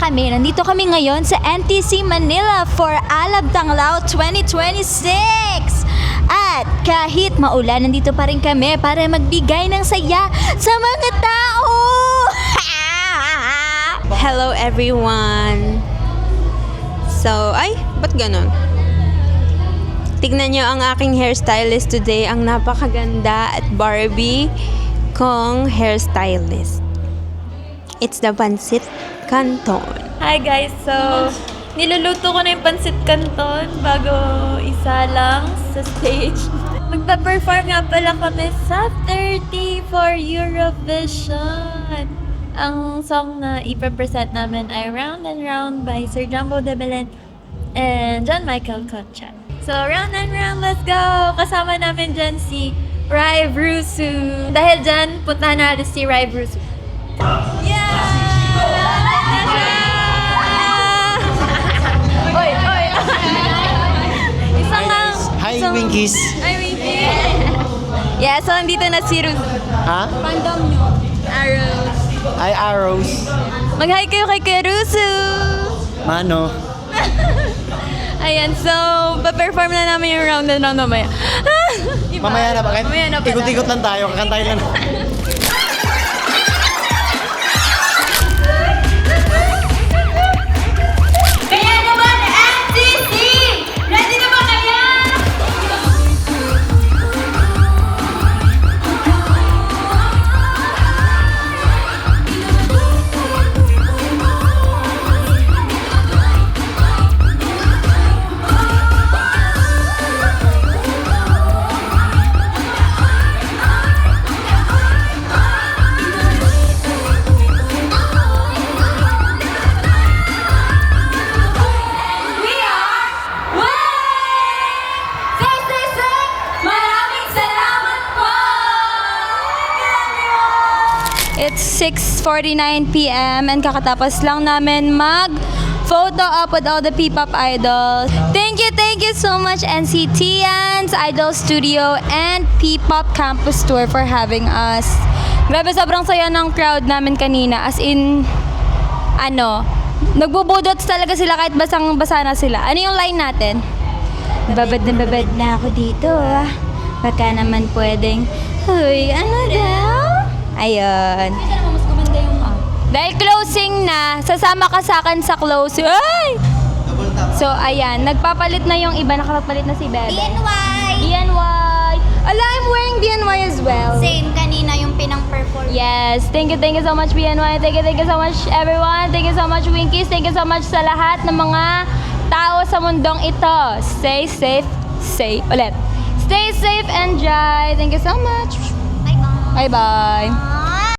kami. Nandito kami ngayon sa NTC Manila for Alab Tanglao 2026. At kahit maulan, nandito pa rin kami para magbigay ng saya sa mga tao. Hello everyone! So, ba't ganon? Tignan nyo ang aking hairstylist today, ang napakaganda at Barbie kong hairstylist. It's the Pancit Canton. Hi guys, so niluluto ko na yung Pancit Canton bago isa lang sa stage. Magpa-perform nga pala kami sa 30 for Eurovision. Ang song na ipapresent namin ay Round and Round by Sir Jumbo de Belen and John Michael Concha. So, round and round, let's go! Kasama namin dyan si Rai Brusu. Dahil dyan, puntahan natin si Rai Brusu. Yeah! Oy! Isang lang. Hi, Winkies. Hi, Winkies. Yeah, so nandito na si Ruth. Ha? Fandom nyo. Arrows. Hi, Arrows. Mag-hi kayo kay Kuya Rusu. Mano. Ayan, so, pa-perform na namin yung round and round mamaya. Iba? Mamaya na ba? Mamaya na pala. Ikot-ikot lang tayo. Kakantayin lang. Kaya naman, NCC! Ready na ba kaya? It's 6:49 p.m. and kakatapos lang namin mag-photo up with all the P-pop idols. Thank you so much NCTians, Idol Studio, and P-pop Campus Tour for having us. Grabe, sobrang saya ng crowd namin kanina. As in, nagbubudots talaga sila kahit basang-basa na sila. Ano yung line natin? Babad na ako dito. Baka naman pwedeng, huy, ano daw? Ayun. Dahil closing na, sasama ka sa akin sa closing. Ay! So, ayan. Nagpapalit na yung iba. Nakapalit na si Bebe. DNY! Ala, I'm wearing DNY as well. Same, kanina yung pinang-perform. Yes. Thank you so much, BNY. Thank you so much, everyone. Thank you so much, Winkies. Thank you so much sa lahat ng mga tao sa mundong ito. Stay safe. Stay safe and dry. Thank you so much. Bye-bye. Bye-bye.